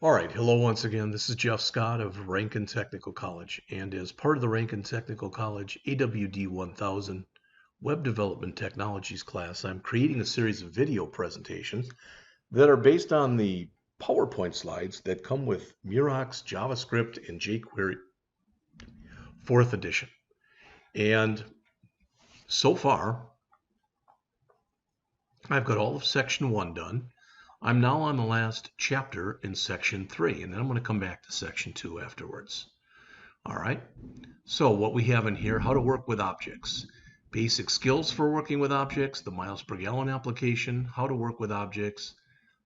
All right, hello once again. This is Jeff Scott of Rankin Technical College, and as part of the Rankin Technical College AWD1000 Web Development Technologies class, I'm creating a series of video presentations that are based on the PowerPoint slides that come with Murex, JavaScript, and jQuery 4th edition. And so far, I've got all of section 1 done. I'm now on the last chapter in section 3, and then I'm going to come back to section 2 afterwards. All right, so what we have in here, how to work with objects. Basic skills for working with objects, the miles per gallon application, how to work with objects,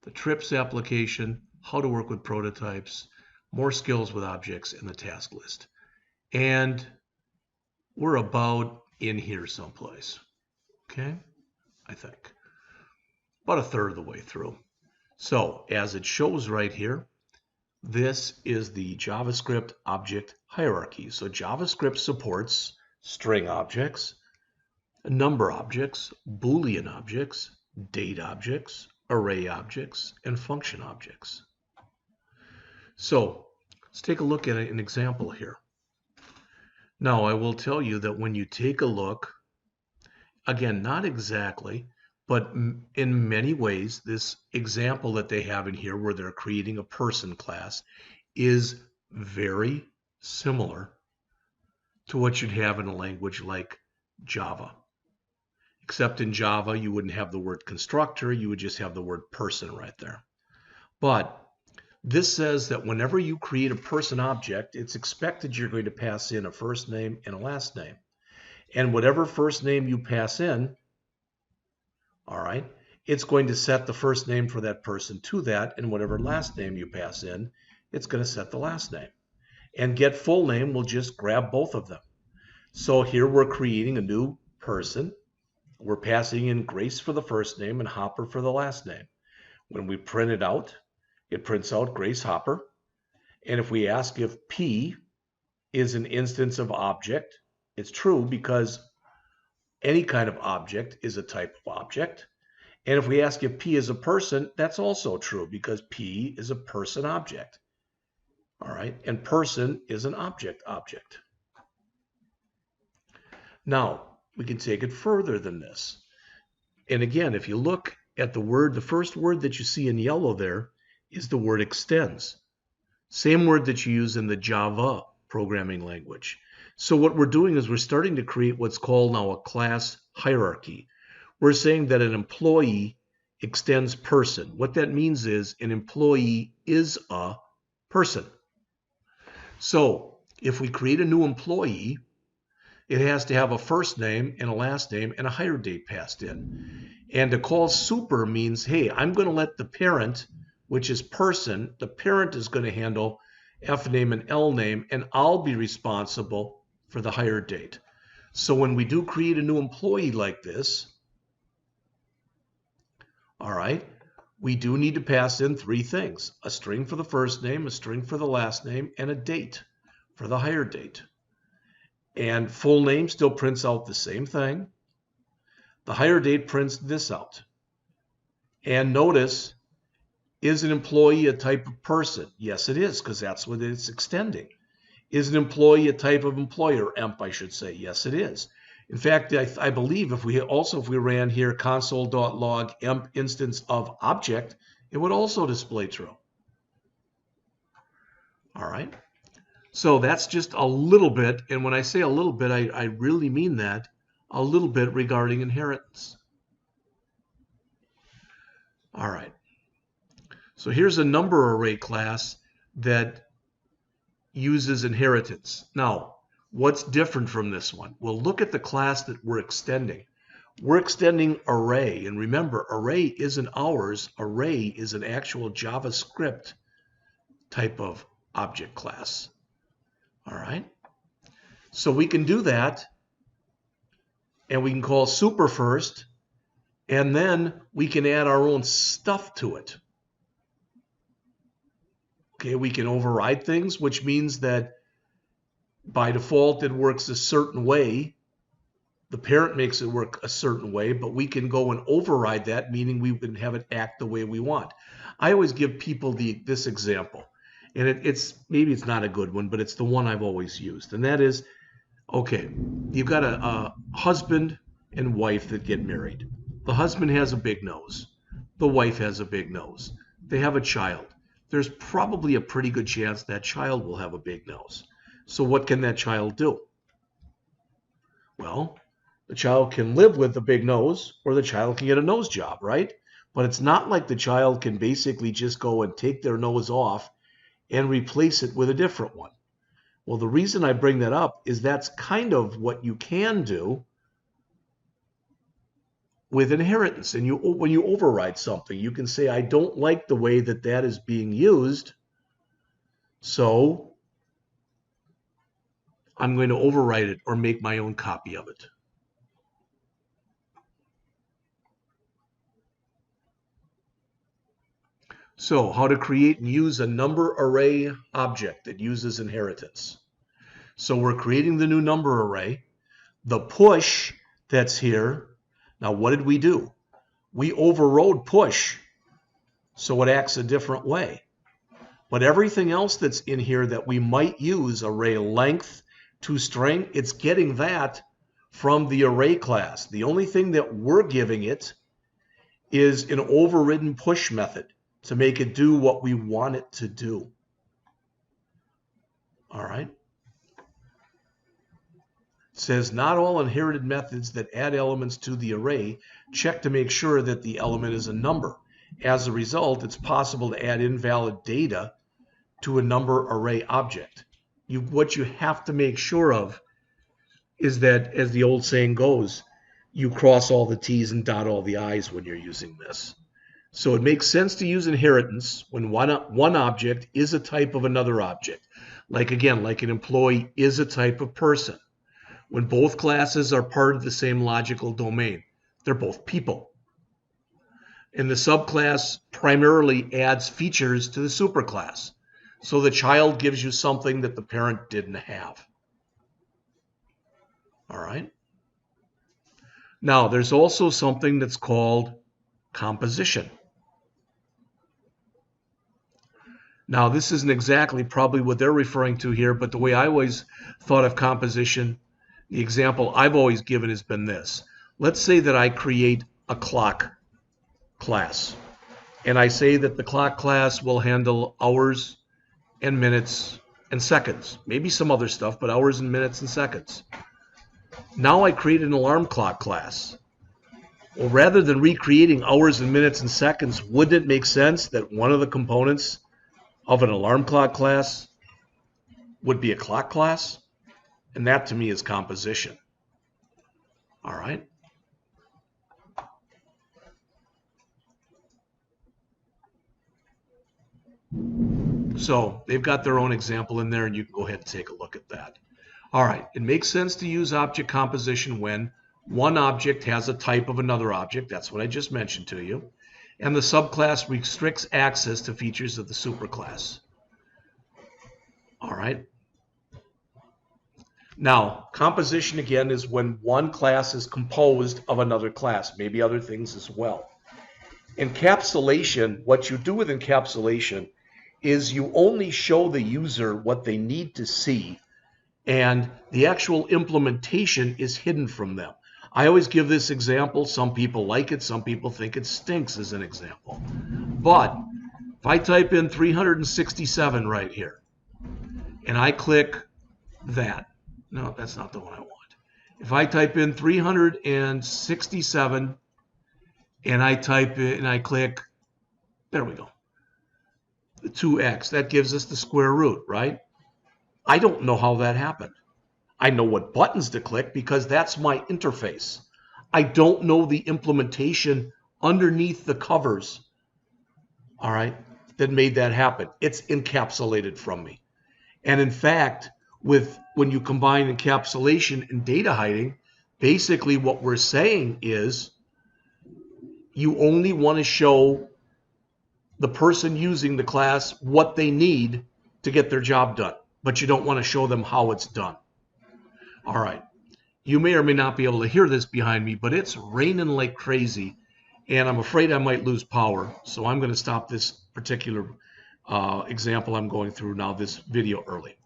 the trips application, how to work with prototypes, more skills with objects, and the task list. And we're about in here someplace, okay, I think. About a third of the way through. So as it shows right here, this is the JavaScript object hierarchy. So JavaScript supports string objects, number objects, Boolean objects, date objects, array objects, and function objects. So let's take a look at an example here. Now I will tell you that when you take a look, again, not exactly, but in many ways, this example that they have in here where they're creating a person class is very similar to what you'd have in a language like Java. Except in Java, you wouldn't have the word constructor, you would just have the word person right there. But this says that whenever you create a person object, it's expected you're going to pass in a first name and a last name. And whatever first name you pass in, all right, it's going to set the first name for that person to that, and whatever last name you pass in, it's going to set the last name. And get full name will just grab both of them. So here we're creating a new person. We're passing in Grace for the first name and Hopper for the last name. When we print it out, it prints out Grace Hopper. And if we ask if P is an instance of object, it's true because any kind of object is a type of object. And if we ask if P is a person, that's also true because P is a person object. All right, and person is an object. Now, we can take it further than this. And again, if you look at the word, the first word that you see in yellow there is the word extends. Same word that you use in the Java programming language. So what we're doing is we're starting to create what's called now a class hierarchy. We're saying that an employee extends person. What that means is an employee is a person. So if we create a new employee, it has to have a first name and a last name and a hire date passed in. And to call super means, hey, I'm going to let the parent, which is person, the parent is going to handle F name and L name, and I'll be responsible for the hire date. So when we do create a new employee like this, all right, we do need to pass in three things: a string for the first name, a string for the last name, and a date for the hire date. And full name still prints out the same thing. The hire date prints this out. And notice, is an employee a type of person? Yes, it is, because that's what it's extending. Is an employee a type of employer? Emp, I should say. Yes, it is. In fact, I believe if we ran here console.log emp instance of object, it would also display true. All right. So that's just a little bit, and when I say a little bit, I really mean that, a little bit regarding inheritance. All right. So here's a number array class that uses inheritance. Now, what's different from this one? Well, look at the class that we're extending. We're extending array, and remember, array isn't ours. Array is an actual JavaScript type of object class. All right. So we can do that, and we can call super first, and then we can add our own stuff to it. Okay, we can override things, which means that by default it works a certain way, the parent makes it work a certain way, but we can go and override that, meaning we can have it act the way we want. I always give people this example, and maybe it's not a good one, but it's the one I've always used, and that is, okay, you've got a husband and wife that get married. The husband has a big nose. The wife has a big nose. They have a child. There's probably a pretty good chance that child will have a big nose. So what can that child do? Well, the child can live with the big nose, or the child can get a nose job, right? But it's not like the child can basically just go and take their nose off and replace it with a different one. Well, the reason I bring that up is that's kind of what you can do with inheritance. And when you override something, you can say, I don't like the way that that is being used, so I'm going to overwrite it or make my own copy of it. So how to create and use a number array object that uses inheritance. So we're creating the new number array. The push that's here, now what did we do? We overrode push, so it acts a different way. But everything else that's in here that we might use, array length, toString, it's getting that from the array class. The only thing that we're giving it is an overridden push method to make it do what we want it to do. All right. It says not all inherited methods that add elements to the array check to make sure that the element is a number. As a result, it's possible to add invalid data to a number array object. What you have to make sure of is that, as the old saying goes, you cross all the T's and dot all the I's when you're using this. So it makes sense to use inheritance when one object is a type of another object. Like again, like an employee is a type of person. When both classes are part of the same logical domain, they're both people. And the subclass primarily adds features to the superclass. So the child gives you something that the parent didn't have. All right. Now, there's also something that's called composition. Now, this isn't exactly probably what they're referring to here, but the way I always thought of composition, the example I've always given has been this. Let's say that I create a clock class, and I say that the clock class will handle hours and minutes and seconds, maybe some other stuff, but hours and minutes and seconds. Now I created an alarm clock class. Well, rather than recreating hours and minutes and seconds, wouldn't it make sense that one of the components of an alarm clock class would be a clock class? And that to me is composition. All right. So they've got their own example in there, and you can go ahead and take a look at that. All right, it makes sense to use object composition when one object has a type of another object. That's what I just mentioned to you. And the subclass restricts access to features of the superclass. All right. Now, composition again is when one class is composed of another class, maybe other things as well. Encapsulation, what you do with encapsulation is you only show the user what they need to see, and the actual implementation is hidden from them. I always give this example. Some people like it, some people think it stinks as an example. But if I type in 367 right here, and I click that, no, that's not the one I want. If I type in 367 and I type in and I click, there we go, the 2x, that gives us the square root, right? I don't know how that happened. I know what buttons to click because that's my interface. I don't know the implementation underneath the covers, all right, that made that happen. It's encapsulated from me. And in fact, when you combine encapsulation and data hiding, basically what we're saying is you only want to show the person using the class what they need to get their job done, but you don't want to show them how it's done. All right. You may or may not be able to hear this behind me, but it's raining like crazy, and I'm afraid I might lose power. So I'm going to stop this particular example I'm going through now, this video, early.